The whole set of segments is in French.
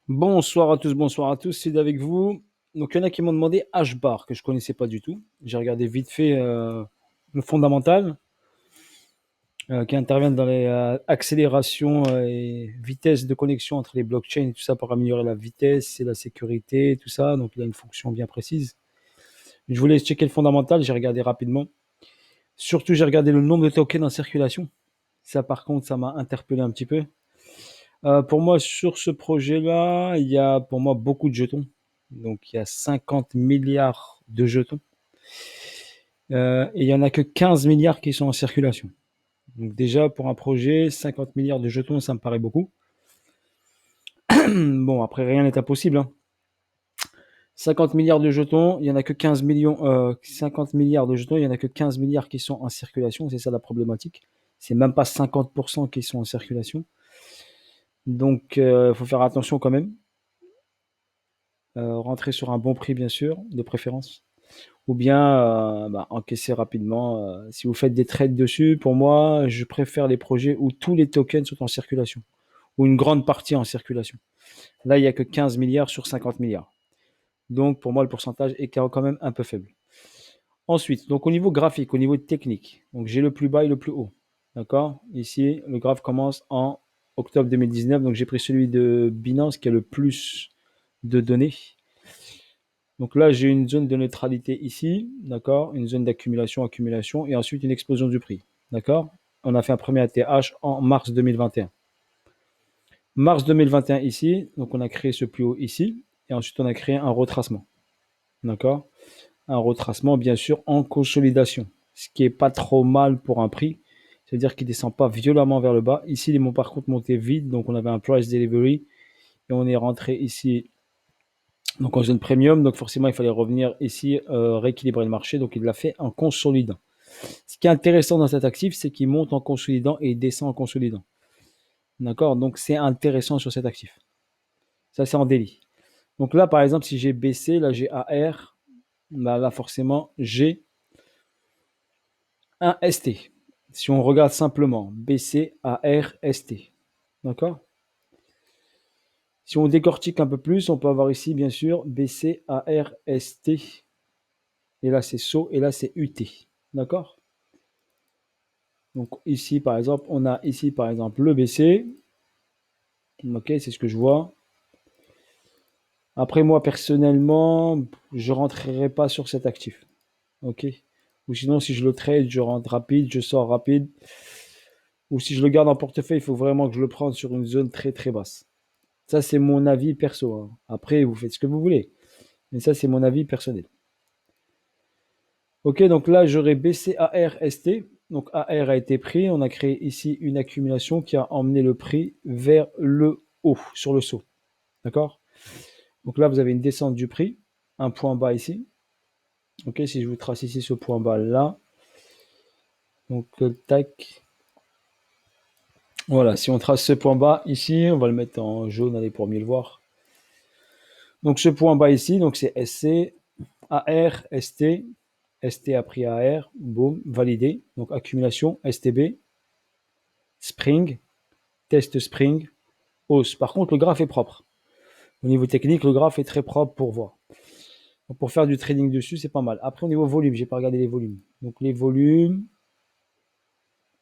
Bonsoir à tous, c'est avec vous. Donc, il y en a qui m'ont demandé H-bar, que je connaissais pas du tout. J'ai regardé vite fait le fondamental, qui intervient dans les accélérations et vitesse de connexion entre les blockchains et tout ça pour améliorer la vitesse et la sécurité, tout ça. Donc, il y a une fonction bien précise. Je voulais checker le fondamental, j'ai regardé rapidement. Surtout, j'ai regardé le nombre de tokens en circulation. Ça, par contre, ça m'a interpellé un petit peu. Pour moi, sur ce projet-là, il y a pour moi beaucoup de jetons. Donc, il y a 50 milliards de jetons. Et il n'y en a que 15 milliards qui sont en circulation. Donc, déjà, pour un projet, 50 milliards de jetons, ça me paraît beaucoup. Bon, après, rien n'est impossible, hein. 50 milliards de jetons, il n'y en a que 15 millions, 50 milliards de jetons, il n'y en a que 15 milliards qui sont en circulation. C'est ça la problématique. C'est même pas 50% qui sont en circulation. Donc, il faut faire attention quand même. Rentrer sur un bon prix, bien sûr, de préférence. Ou bien encaisser rapidement. Si vous faites des trades dessus, pour moi, je préfère les projets où tous les tokens sont en circulation, ou une grande partie en circulation. Là, il n'y a que 15 milliards sur 50 milliards. Donc, pour moi, le pourcentage est quand même un peu faible. Ensuite, donc au niveau graphique, au niveau technique, donc j'ai le plus bas et le plus haut. D'accord. Ici, le graphe commence en octobre 2019. Donc, j'ai pris celui de Binance qui a le plus de données. Donc là, j'ai une zone de neutralité ici, d'accord, une zone d'accumulation, accumulation, et ensuite une explosion du prix, d'accord. On a fait un premier ATH en mars 2021. Mars 2021 ici, donc on a créé ce plus haut ici, et ensuite on a créé un retracement, d'accord. Un retracement, bien sûr, en consolidation, ce qui est pas trop mal pour un prix, c'est-à-dire qu'il descend pas violemment vers le bas. Ici, ils m'ont par contre monté vide, donc on avait un price delivery, et on est rentré ici donc en zone premium, donc forcément il fallait revenir ici rééquilibrer le marché, donc il l'a fait en consolidant. Ce qui est intéressant dans cet actif, c'est qu'il monte en consolidant et il descend en consolidant. D'accord. Donc c'est intéressant sur cet actif. Ça c'est en délit. Donc là par exemple si j'ai BC, là j'ai AR, là forcément j'ai un ST. Si on regarde simplement BC, AR, ST. D'accord. Si on décortique un peu plus, on peut avoir ici bien sûr BC, AR, ST. Et là c'est SO et là c'est UT. D'accord. Donc ici, par exemple, on a ici, par exemple, le BC. Ok, c'est ce que je vois. Après, moi, personnellement, je ne rentrerai pas sur cet actif. Ok. Ou sinon, si je le trade, je rentre rapide, je sors rapide. Ou si je le garde en portefeuille, il faut vraiment que je le prenne sur une zone très très basse. Ça, c'est mon avis perso, hein. Après, vous faites ce que vous voulez. Mais ça, c'est mon avis personnel. Ok, donc là, j'aurais baissé AR-ST. Donc AR a été pris. On a créé ici une accumulation qui a emmené le prix vers le haut, sur le saut. D'accord. Donc là, vous avez une descente du prix, un point bas ici. Ok, si je vous trace ici ce point bas là. Donc, tac. Voilà, si on trace ce point bas ici, on va le mettre en jaune, allez, pour mieux le voir. Donc, ce point bas ici, donc c'est SC, AR, ST. ST a pris AR, boum, validé. Donc, accumulation, STB, Spring, test Spring, hausse. Par contre, le graphe est propre. Au niveau technique, le graphe est très propre pour voir. Donc, pour faire du trading dessus, c'est pas mal. Après, au niveau volume, j'ai pas regardé les volumes. Donc, les volumes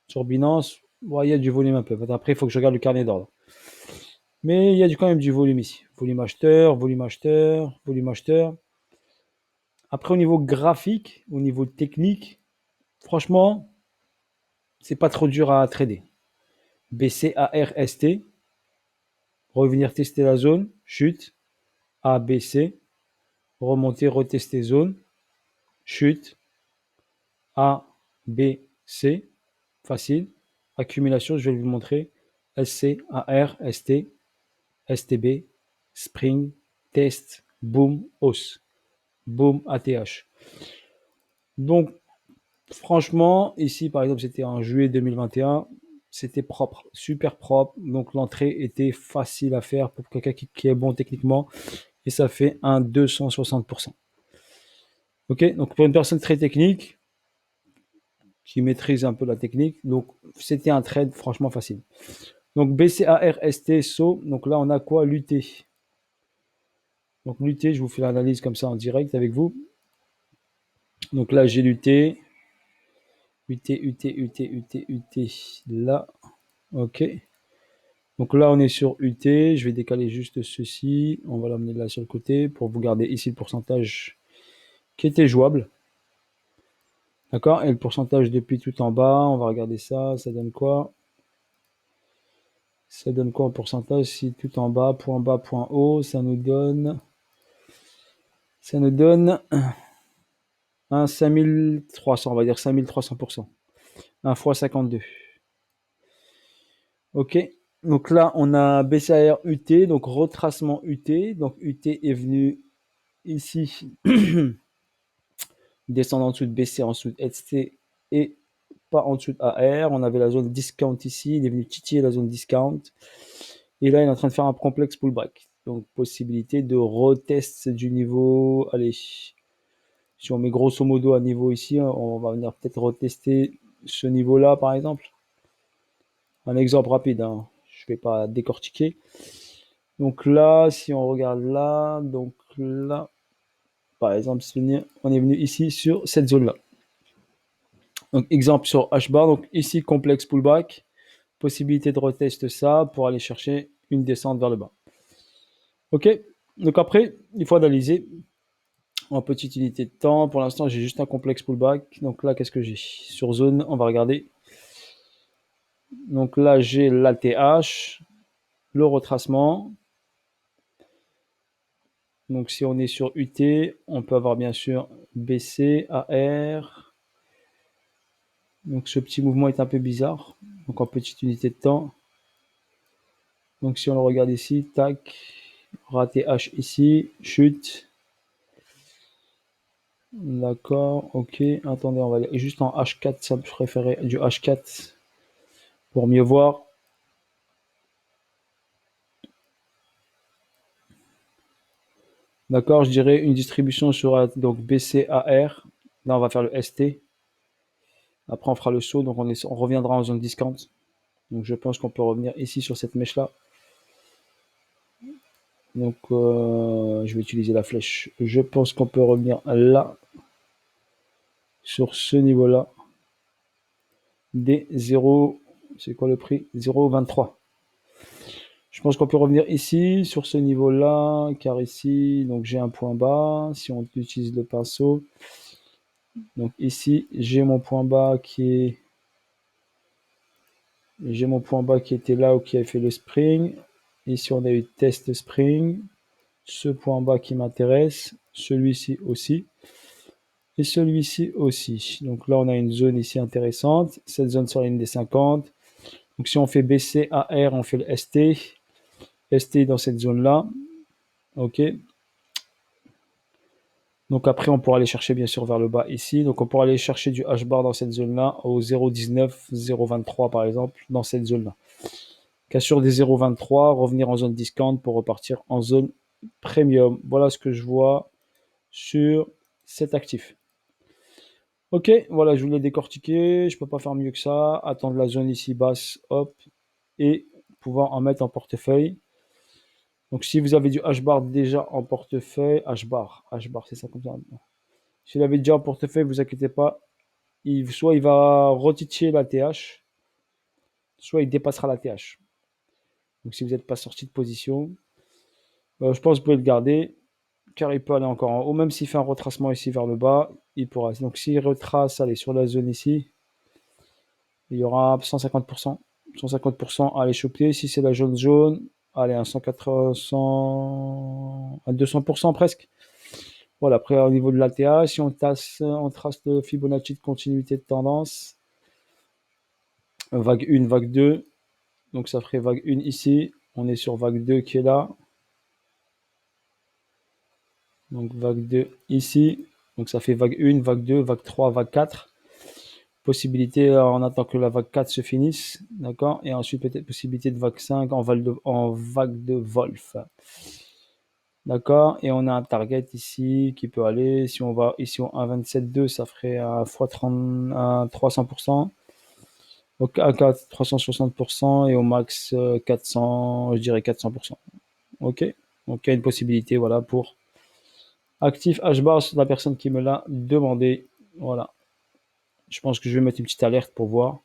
sur Binance, bon, il y a du volume un peu. Après, il faut que je regarde le carnet d'ordre. Mais il y a quand même du volume ici. Volume acheteur, volume acheteur, volume acheteur. Après, au niveau graphique, au niveau technique, franchement, c'est pas trop dur à trader. BCARST, revenir tester la zone, chute, ABC, remonter, retester zone, chute, ABC, facile. Accumulation, je vais vous montrer. SC, AR, ST, STB, Spring, Test, Boom, Hausse, Boom, ATH. Donc, franchement, ici, par exemple, c'était en juillet 2021, c'était propre, super propre. Donc, l'entrée était facile à faire pour quelqu'un qui est bon techniquement. Et ça fait un 260%. Ok, donc pour une personne très technique, qui maîtrise un peu la technique, donc c'était un trade franchement facile. Donc BCARST SO, donc là on a quoi? L'UT. Donc l'UT, je vous fais l'analyse comme ça en direct avec vous. Donc là, j'ai l'UT. UT, là. OK. Donc là, on est sur UT. Je vais décaler juste ceci. On va l'amener là sur le côté pour vous garder ici le pourcentage qui était jouable. D'accord? Et le pourcentage depuis tout en bas, on va regarder ça. Ça donne quoi? Ça donne quoi en pourcentage si tout en bas, point haut, ça nous donne un 5300, on va dire 5300%. 1 fois 52. OK. Donc là, on a BCAR UT, donc retracement UT. Donc UT est venu ici, descendre en dessous de BC, en dessous de ST et pas en dessous de AR. On avait la zone discount ici, il est venu titiller la zone discount. Et là, il est en train de faire un complexe pullback. Donc possibilité de retest du niveau. Allez, si on met grosso modo un niveau ici, on va venir peut-être retester ce niveau-là par exemple. Un exemple rapide, hein. Je ne vais pas décortiquer. Donc là, si on regarde là, donc là, par exemple, on est venu ici sur cette zone-là. Donc exemple sur H-bar, donc ici complexe pullback, possibilité de retest ça pour aller chercher une descente vers le bas. Ok, donc après, il faut analyser en petite unité de temps. Pour l'instant, j'ai juste un complexe pullback. Donc là, qu'est-ce que j'ai? Sur zone, on va regarder. Donc là, j'ai l'ATH, le retracement. Donc si on est sur UT, on peut avoir bien sûr BC, AR. Donc ce petit mouvement est un peu bizarre. Donc en petite unité de temps. Donc si on le regarde ici, tac, raté H ici, chute. D'accord, ok. Attendez, on va aller juste en H4, ça me préférait du H4 pour mieux voir. D'accord, je dirais une distribution sera donc BCAR. Là, on va faire le ST. Après, on fera le saut, donc on reviendra en zone discount. Donc je pense qu'on peut revenir ici sur cette mèche-là. Donc je vais utiliser la flèche. Je pense qu'on peut revenir là, sur ce niveau-là. Des 0, c'est quoi le prix? 0,23. Je pense qu'on peut revenir ici, sur ce niveau-là, car ici, donc j'ai un point bas, si on utilise le pinceau. Donc ici, j'ai mon point bas qui était là ou qui a fait le spring. Ici, on a eu test spring. Ce point bas qui m'intéresse, celui-ci aussi. Et celui-ci aussi. Donc là, on a une zone ici intéressante. Cette zone sur la ligne des 50. Donc si on fait BC, AR, on fait le ST. ST dans cette zone-là. OK. Donc après, on pourra aller chercher bien sûr vers le bas ici. Donc on pourra aller chercher du H-bar dans cette zone-là, au 0,19, 0,23 par exemple, dans cette zone-là. Cassure des 0,23, revenir en zone discount pour repartir en zone premium. Voilà ce que je vois sur cet actif. Ok, voilà, je voulais décortiquer. Je peux pas faire mieux que ça. Attendre la zone ici basse, hop, et pouvoir en mettre en portefeuille. Donc si vous avez du H-bar déjà en portefeuille, H-bar, c'est ça comme ça. Si vous l'avez déjà en portefeuille, vous inquiétez pas, soit il va retitiller la TH, soit il dépassera la TH. Donc si vous n'êtes pas sorti de position, je pense que vous pouvez le garder, car il peut aller encore en haut, même s'il fait un retracement ici vers le bas, il pourra. Donc s'il retrace, allez, sur la zone ici, il y aura 150%. 150% à aller choper. Si c'est la jaune jaune, allez, un 180, 100, à 200% presque. Voilà, après au niveau de l'ATA, si on trace le Fibonacci de continuité de tendance, vague 1, vague 2, donc ça ferait vague 1 ici, on est sur vague 2 qui est là, donc vague 2 ici, donc ça fait vague 1, vague 2, vague 3, vague 4, possibilité on attend que la vague 4 se finisse, d'accord, et ensuite peut-être possibilité de vague 5 en vague de Wolf. D'accord, et on a un target ici qui peut aller, si on va ici au 1,27,2, ça ferait un x 30, un 300%, donc à 360% et au max 400, je dirais 400%. Ok, Donc, il y a une possibilité, voilà, pour actif HBAR sur la personne qui me l'a demandé. Voilà. Je pense que je vais mettre une petite alerte pour voir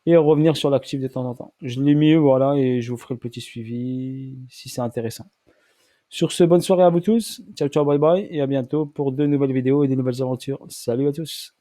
et revenir sur l'actif de temps en temps. Je l'ai mis, voilà, et je vous ferai le petit suivi si c'est intéressant. Sur ce, bonne soirée à vous tous. Ciao, ciao, bye bye, et à bientôt pour de nouvelles vidéos et de nouvelles aventures. Salut à tous.